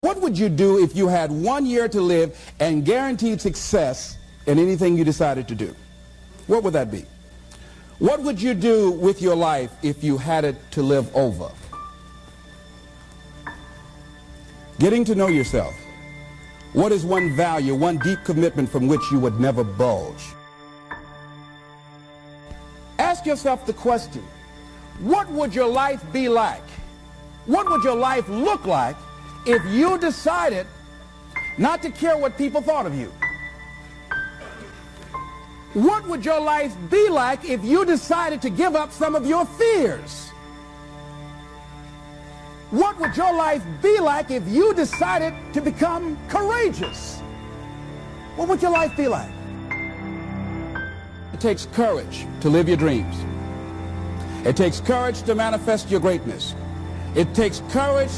What would you do if you had 1 year to live and guaranteed success in anything you decided to do? What would that be? What would you do with your life if you had it to live over? Getting to know yourself. What is one value, one deep commitment from which you would never budge? Ask yourself the question, what would your life be like? What would your life look like if you decided not to care what people thought of you? What would your life be like if you decided to give up some of your fears? What would your life be like if you decided to become courageous? What would your life be like? It takes courage to live your dreams. It takes courage to manifest your greatness. It takes courage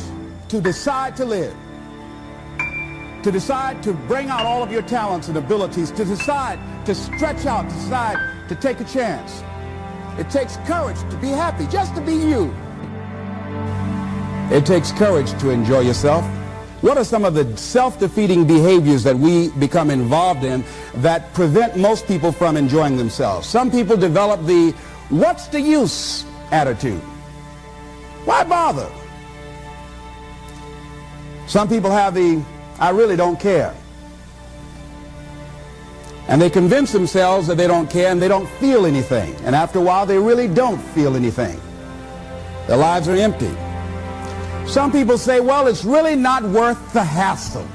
to decide to live, to decide to bring out all of your talents and abilities, to decide to stretch out, to decide to take a chance. It takes courage to be happy, just to be you. It takes courage to enjoy yourself. What are some of the self-defeating behaviors that we become involved in that prevent most people from enjoying themselves? Some people develop the "what's the use" attitude. Why bother? Some people have the "I really don't care." And they convince themselves that they don't care and they don't feel anything. And after a while, they really don't feel anything. Their lives are empty. Some people say, well, it's really not worth the hassle.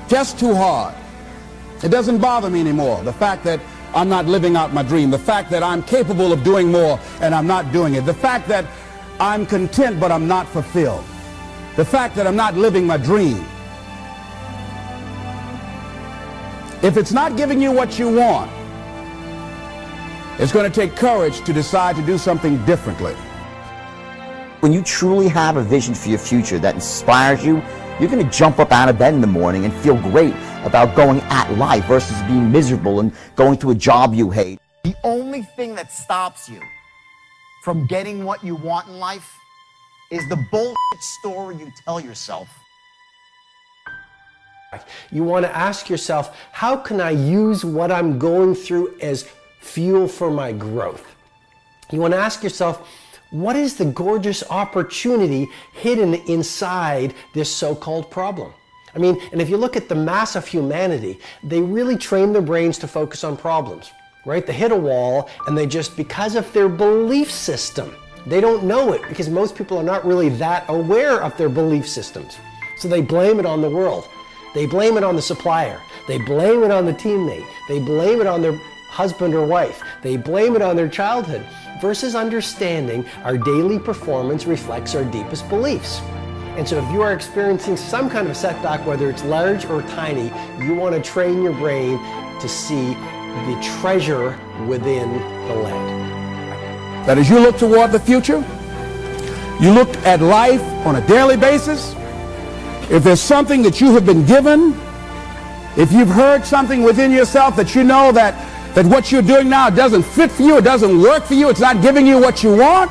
Just too hard. It doesn't bother me anymore. The fact that I'm not living out my dream. The fact that I'm capable of doing more and I'm not doing it. The fact that I'm content but I'm not fulfilled. The fact that I'm not living my dream. If it's not giving you what you want, it's going to take courage to decide to do something differently. When you truly have a vision for your future that inspires you, you're going to jump up out of bed in the morning and feel great about going at life versus being miserable and going to a job you hate. The only thing that stops you from getting what you want in life is the bullshit story you tell yourself. You want to ask yourself, how can I use what I'm going through as fuel for my growth? You want to ask yourself, what is the gorgeous opportunity hidden inside this so-called problem? I mean, and if you look at the mass of humanity, they really train their brains to focus on problems, right? They hit a wall and they just, because of their belief system, they don't know it because most people are not really that aware of their belief systems. So they blame it on the world. They blame it on the supplier. They blame it on the teammate. They blame it on their husband or wife. They blame it on their childhood, versus understanding our daily performance reflects our deepest beliefs. And so if you are experiencing some kind of setback, whether it's large or tiny, you want to train your brain to see the treasure within the lead. That as you look toward the future, you look at life on a daily basis. If there's something that you have been given, if you've heard something within yourself that you know that what you're doing now doesn't fit for you, it doesn't work for you, it's not giving you what you want,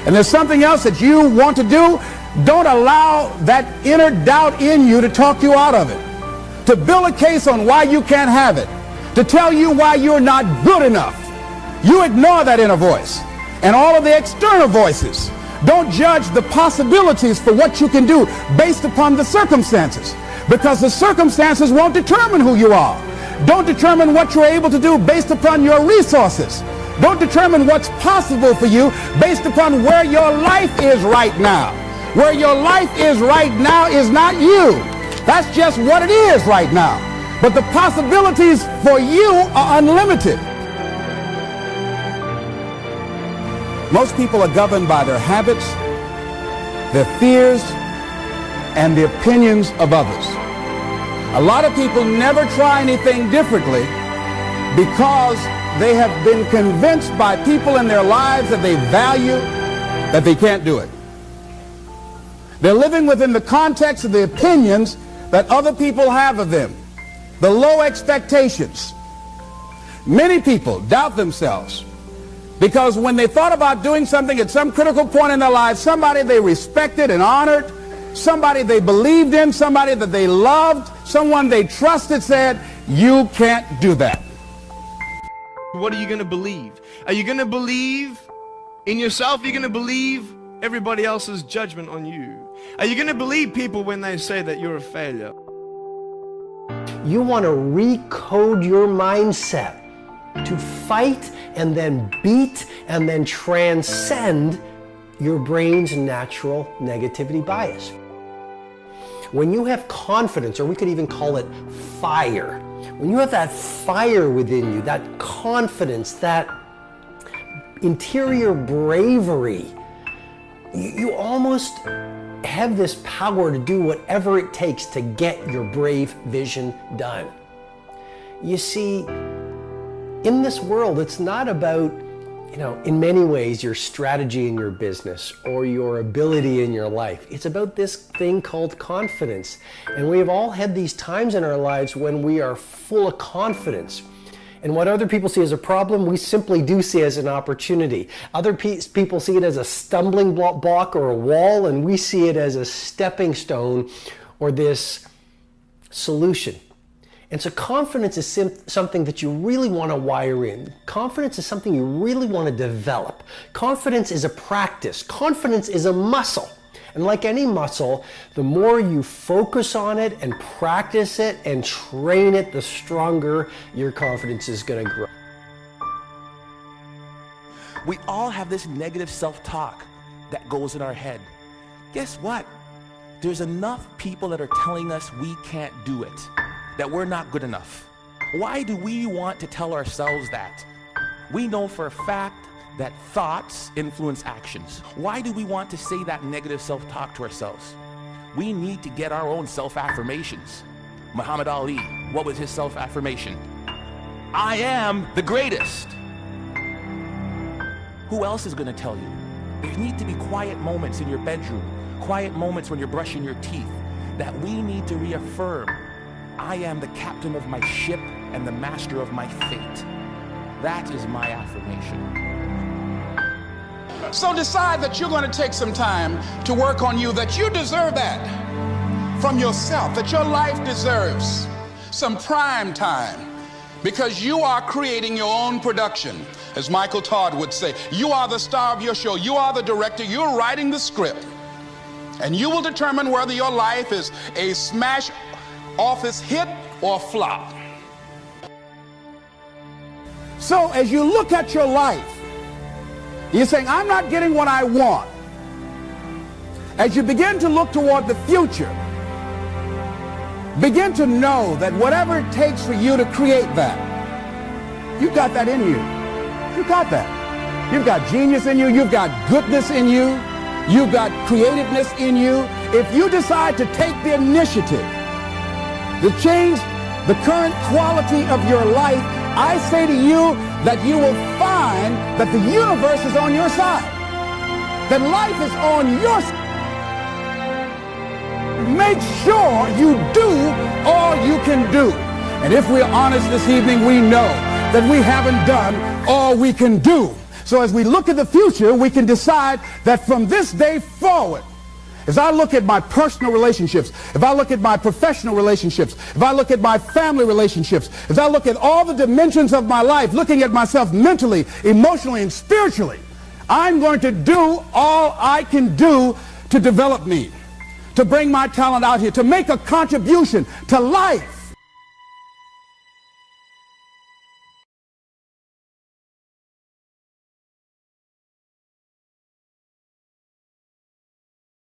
and there's something else that you want to do, don't allow that inner doubt in you to talk you out of it, to build a case on why you can't have it, to tell you why you're not good enough. You ignore that inner voice and all of the external voices. Don't judge the possibilities for what you can do based upon the circumstances, because the circumstances won't determine who you are. Don't determine what you're able to do based upon your resources. Don't determine what's possible for you based upon where your life is right now. Where your life is right now is not you. That's just what it is right now. But the possibilities for you are unlimited. Most people are governed by their habits, their fears, and the opinions of others. A lot of people never try anything differently because they have been convinced by people in their lives that they value that they can't do it. They're living within the context of the opinions that other people have of them, the low expectations. Many people doubt themselves because when they thought about doing something at some critical point in their lives, somebody they respected and honored somebody they believed in, somebody that they loved, someone they trusted said, you can't do that. What are you going to believe? Are you going to believe in yourself? Are you going to believe everybody else's judgment on you? Are you going to believe people when they say that you're a failure? You want to recode your mindset to fight and then beat and then transcend your brain's natural negativity bias. When you have confidence, or we could even call it fire, when you have that fire within you, that confidence, that interior bravery, you almost have this power to do whatever it takes to get your brave vision done. You see, in this world, it's not about, in many ways, your strategy in your business or your ability in your life. It's about this thing called confidence. And we have all had these times in our lives when we are full of confidence. And what other people see as a problem, we simply do see as an opportunity. Other people see it as a stumbling block or a wall, and we see it as a stepping stone or this solution. And so confidence is something that you really want to wire in. Confidence is something you really want to develop. Confidence is a practice. Confidence is a muscle. And like any muscle, the more you focus on it and practice it and train it, the stronger your confidence is going to grow. We all have this negative self-talk that goes in our head. Guess what? There's enough people that are telling us we can't do it, that we're not good enough. Why do we want to tell ourselves that? We know for a fact that thoughts influence actions. Why do we want to say that negative self-talk to ourselves? We need to get our own self-affirmations. Muhammad Ali, what was his self-affirmation? I am the greatest. Who else is going to tell you? There need to be quiet moments in your bedroom, quiet moments when you're brushing your teeth, that we need to reaffirm, I am the captain of my ship and the master of my fate. That is my affirmation. So decide that you're going to take some time to work on you, that you deserve that from yourself, that your life deserves some prime time, because you are creating your own production. As Michael Todd would say, you are the star of your show. You are the director. You're writing the script. And you will determine whether your life is a smash office hit or flop. So as you look at your life, you're saying, I'm not getting what I want. As you begin to look toward the future, begin to know that whatever it takes for you to create that, you've got that in you. You've got that. You've got genius in you. You've got goodness in you. You've got creativeness in you. If you decide to take the initiative to change the current quality of your life, I say to you that you will find that the universe is on your side, that life is on your side. Make sure you do all you can do. And if we're honest this evening, we know that we haven't done all we can do. So as we look at the future, we can decide that from this day forward, as I look at my personal relationships, if I look at my professional relationships, if I look at my family relationships, if I look at all the dimensions of my life, looking at myself mentally, emotionally, and spiritually, I'm going to do all I can do to develop me, to bring my talent out here, to make a contribution to life.